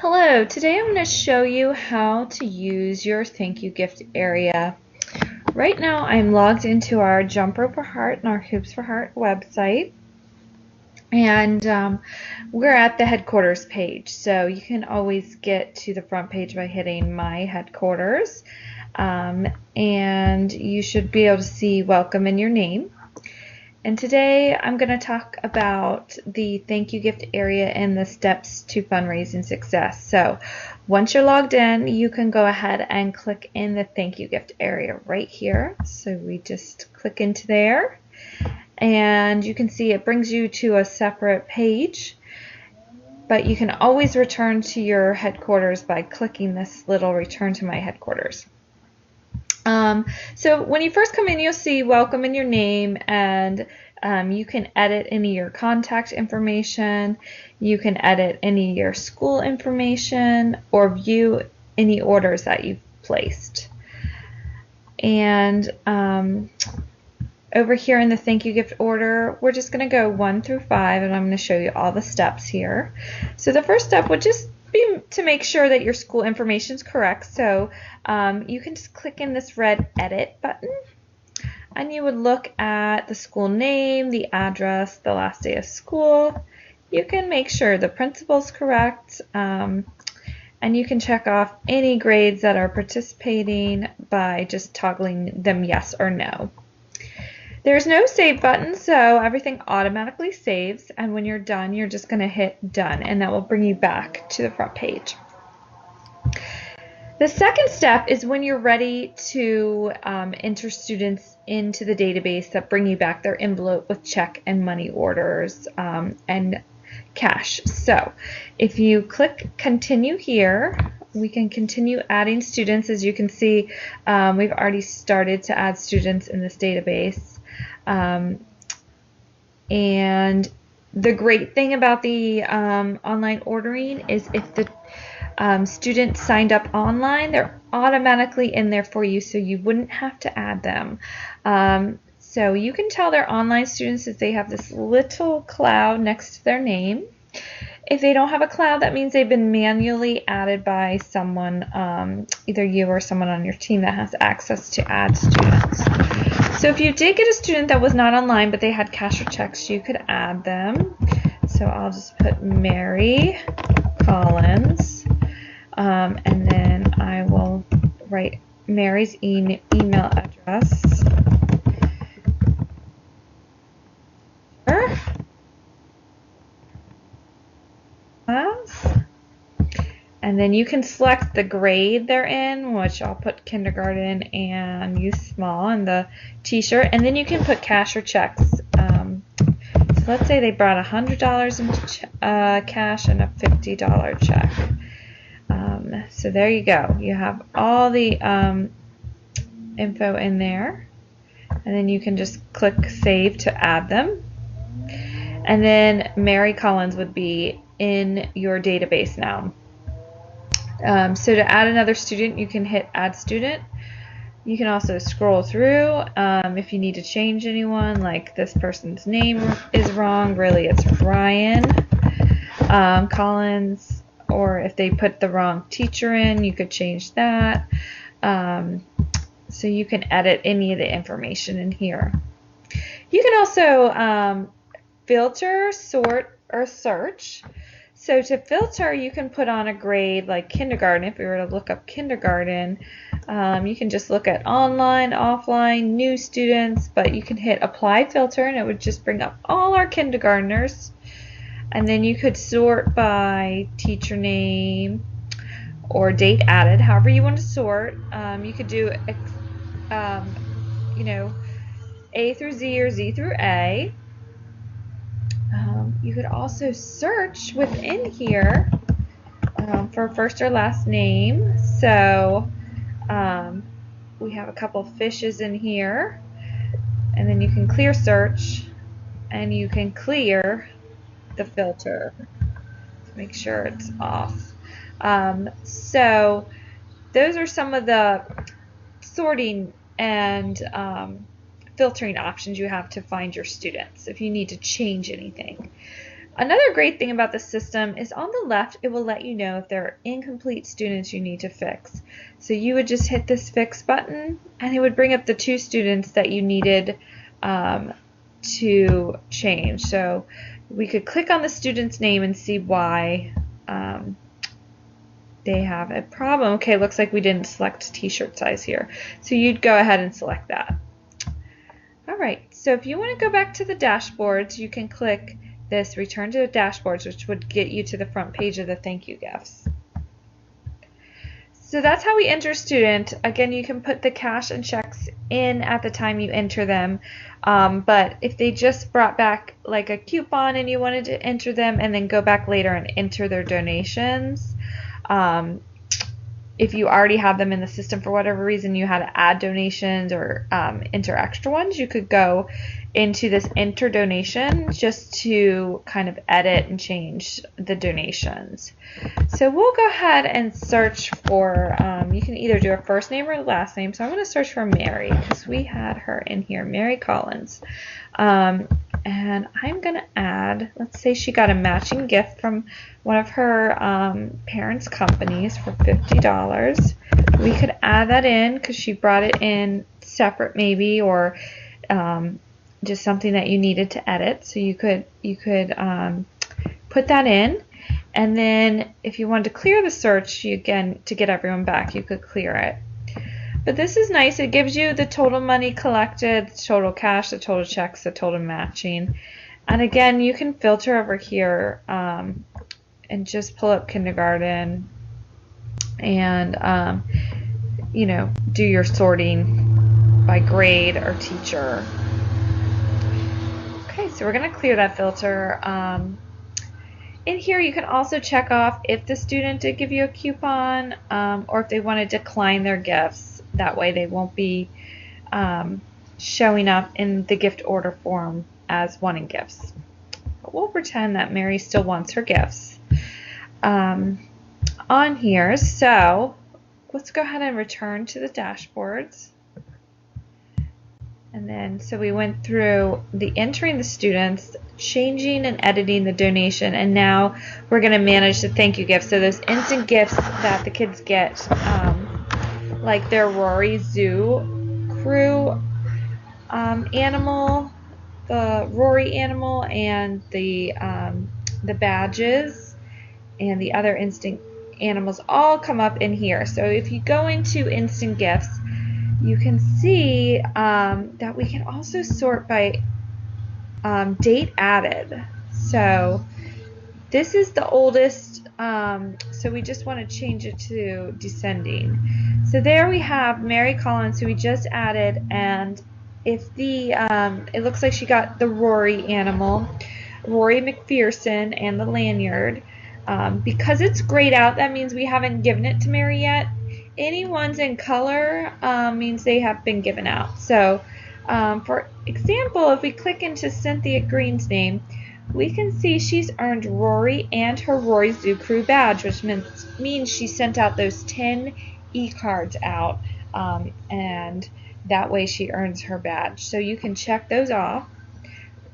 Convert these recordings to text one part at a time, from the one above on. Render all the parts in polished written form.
Hello, today I'm going to show you how to use your thank you gift area. Right now I'm logged into our Jump Rope for Heart and our Hoops for Heart website, and we're at the headquarters page, so you can always get to the front page by hitting My Headquarters, and you should be able to see Welcome in your name. And today I'm going to talk about the thank you gift area and the steps to fundraising success. So once you're logged in, you can go ahead and click in the thank you gift area right here. So we just click into there, and you can see it brings you to a separate page, but you can always return to your headquarters by clicking this little Return to My Headquarters. So when you first come in, you'll see Welcome in your name, and you can edit any of your contact information, you can edit any of your school information, or view any orders that you've placed. And over here in the thank you gift order, we're just going to go 1 through 5, and I'm going to show you all the steps here. So the first step would just be to make sure that your school information is correct. So you can just click in this red edit button, and you would look at the school name, the address, the last day of school. You can make sure the principal's correct, and you can check off any grades that are participating by just toggling them yes or no. There's no save button, so everything automatically saves, and when you're done, you're just going to hit done, and that will bring you back to the front page. The second step is when you're ready to enter students into the database that bring you back their envelope with check and money orders and cash. So if you click continue here, we can continue adding students. As you can see, we've already started to add students in this database. And the great thing about the online ordering is if the student signed up online, they're automatically in there for you, so you wouldn't have to add them. So you can tell they're online students if they have this little cloud next to their name. If they don't have a cloud, that means they've been manually added by someone, either you or someone on your team that has access to add students. So if you did get a student that was not online but they had cash or checks, you could add them. So I'll just put Mary Collins, and then I will write Mary's email address. And then you can select the grade they're in, which I'll put kindergarten and youth small in the t-shirt, and then you can put cash or checks. So let's say they brought $100 in cash and a $50 check. So there you go. You have all the info in there, and then you can just click save to add them. And then Mary Collins would be in your database now. So to add another student, you can hit add student. You can also scroll through if you need to change anyone, like this person's name is wrong, really it's Ryan Collins, or if they put the wrong teacher in, you could change that. So you can edit any of the information in here. You can also filter, sort, or search. So to filter, you can put on a grade like kindergarten. If we were to look up kindergarten, you can just look at online, offline, new students, but you can hit apply filter and it would just bring up all our kindergartners. And then you could sort by teacher name or date added, however you want to sort. You could do, A through Z or Z through A. You could also search within here for first or last name. So we have a couple fishes in here, and then you can clear search and you can clear the filter to make sure it's off. So those are some of the sorting and filtering options you have to find your students if you need to change anything. Another great thing about the system is on the left, it will let you know if there are incomplete students you need to fix. So you would just hit this fix button and it would bring up the 2 students that you needed to change. So we could click on the student's name and see why they have a problem. Okay, looks like we didn't select t-shirt size here. So you'd go ahead and select that. Alright, so if you want to go back to the dashboards, you can click this return to the dashboards, which would get you to the front page of the thank you gifts. So that's how we enter student. Again, you can put the cash and checks in at the time you enter them, but if they just brought back like a coupon and you wanted to enter them and then go back later and enter their donations, if you already have them in the system for whatever reason, you had to add donations or enter extra ones, you could go into this enter donation just to kind of edit and change the donations. So we'll go ahead and search for, you can either do a first name or a last name. So I'm going to search for Mary because we had her in here, Mary Collins. And I'm going to add, let's say she got a matching gift from one of her parents' companies for $50. We could add that in because she brought it in separate maybe, or just something that you needed to edit. So you could put that in. And then if you wanted to clear the search, again, to get everyone back, you could clear it. But this is nice. It gives you the total money collected, the total cash, the total checks, the total matching. And again, you can filter over here and just pull up kindergarten and, you know, do your sorting by grade or teacher. Okay, so we're going to clear that filter. In here, you can also check off if the student did give you a coupon or if they want to decline their gifts. That way they won't be showing up in the gift order form as wanting gifts. But we'll pretend that Mary still wants her gifts on here. So let's go ahead and return to the dashboards. And then, so we went through the entering the students, changing and editing the donation, and now we're going to manage the thank you gifts. So those instant gifts that the kids get, like their Rory Zoo Crew animal, the Rory animal, and the badges, and the other instant animals all come up in here. So if you go into instant gifts, you can see that we can also sort by date added. So this is the oldest, so we just want to change it to descending. So there we have Mary Collins, who we just added, and if the it looks like she got the Rory animal, Rory McPherson, and the lanyard. Because it's grayed out, that means we haven't given it to Mary yet. Any ones in color means they have been given out. So for example, if we click into Cynthia Green's name, we can see she's earned Rory and her Rory Zoo Crew badge, which means she sent out those 10 e-cards out, and that way she earns her badge. So you can check those off,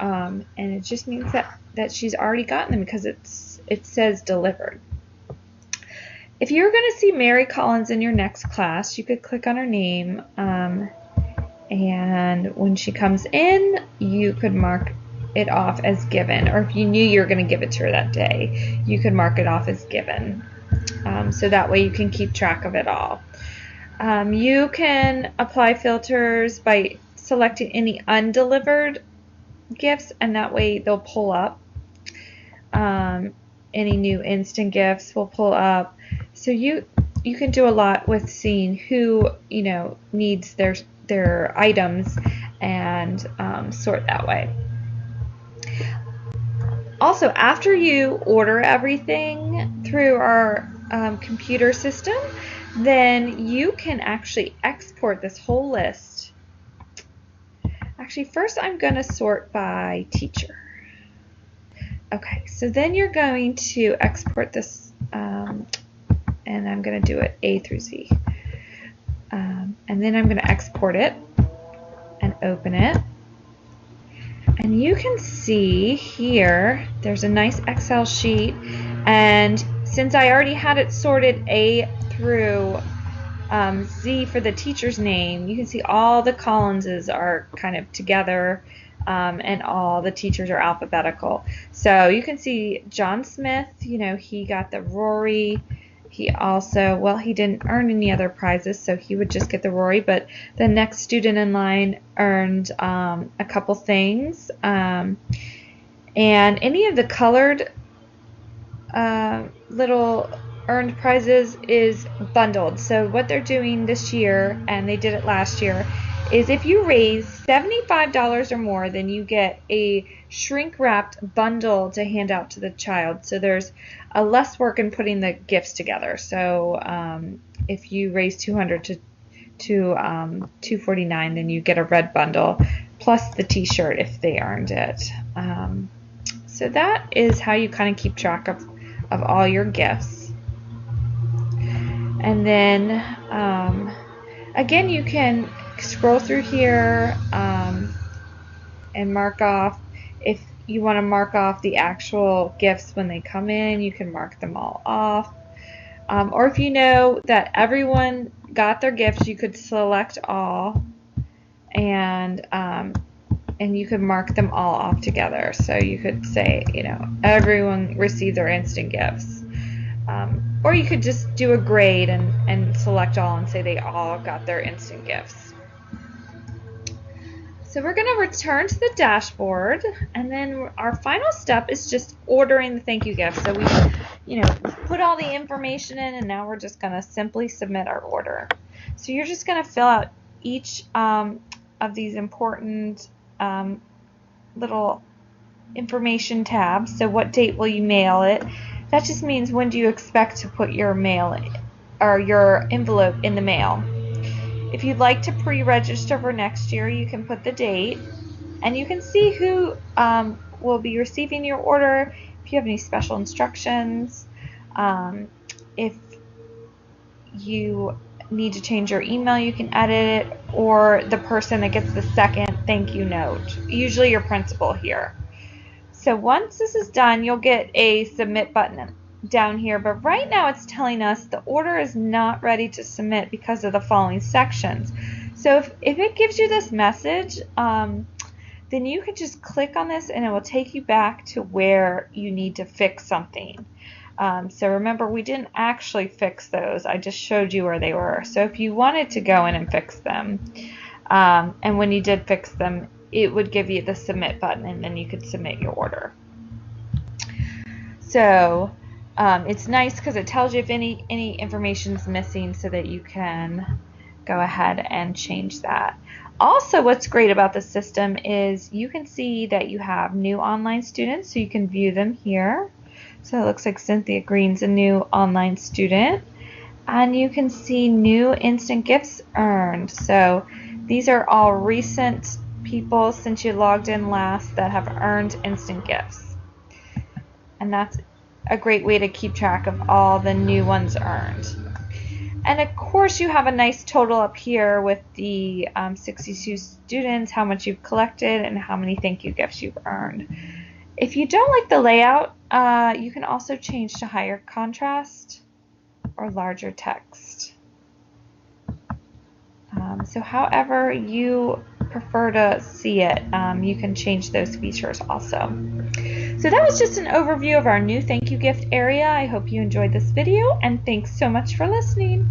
and it just means that she's already gotten them because it says delivered. If you're going to see Mary Collins in your next class, you could click on her name, and when she comes in, you could mark it off as given, or if you knew you were going to give it to her that day, you could mark it off as given. So that way you can keep track of it all. You can apply filters by selecting any undelivered gifts, and that way they'll pull up. Any new instant gifts will pull up. So you can do a lot with seeing who needs their items and sort that way. Also, after you order everything through our computer system, then you can actually export this whole list. Actually, first I'm going to sort by teacher. Okay, so then you're going to export this, and I'm going to do it A through Z. And then I'm going to export it and open it. And you can see here, there's a nice Excel sheet, and since I already had it sorted A through Z for the teacher's name, you can see all the Collinses are kind of together, and all the teachers are alphabetical. So you can see John Smith, you know, he got the Rory. He also, well, he didn't earn any other prizes, so he would just get the Rory, but the next student in line earned a couple things. And any of the colored little earned prizes is bundled. So what they're doing this year, and they did it last year, is if you raise $75 or more, then you get a shrink-wrapped bundle to hand out to the child. So there's less work in putting the gifts together. So if you raise $200 to $249, then you get a red bundle plus the t-shirt if they earned it. So that is how you kind of keep track of all your gifts. And then again, you can scroll through here and mark off. If you want to mark off the actual gifts when they come in, you can mark them all off. Or if you know that everyone got their gifts, you could select all, and you could mark them all off together. So you could say, you know, everyone received their instant gifts. Or you could just do a grade and select all and say they all got their instant gifts. So we're going to return to the dashboard, and then our final step is just ordering the thank you gift. So we, you know, put all the information in, and now we're just going to simply submit our order. So you're just going to fill out each of these important little information tabs. So what date will you mail it? That just means when do you expect to put your mail or your envelope in the mail. If you'd like to pre-register for next year, you can put the date, and you can see who will be receiving your order, if you have any special instructions, if you need to change your email, you can edit it, or the person that gets the second thank you note, usually your principal here. So once this is done, you'll get a submit button down here, but right now it's telling us the order is not ready to submit because of the following sections. So if it gives you this message, then you can just click on this and it will take you back to where you need to fix something. So remember, we didn't actually fix those. I just showed you where they were. So if you wanted to go in and fix them, and when you did fix them, it would give you the submit button, and then you could submit your order. So it's nice because it tells you if any information is missing so that you can go ahead and change that. Also, what's great about the system is you can see that you have new online students, so you can view them here. So it looks like Cynthia Green's a new online student. And you can see new instant gifts earned. So these are all recent people since you logged in last that have earned instant gifts. And that's a great way to keep track of all the new ones earned. And of course you have a nice total up here with the 62 students, how much you've collected, and how many thank you gifts you've earned. If you don't like the layout, you can also change to higher contrast or larger text. So however you prefer to see it, you can change those features also. So that was just an overview of our new thank you gift area. I hope you enjoyed this video, and thanks so much for listening.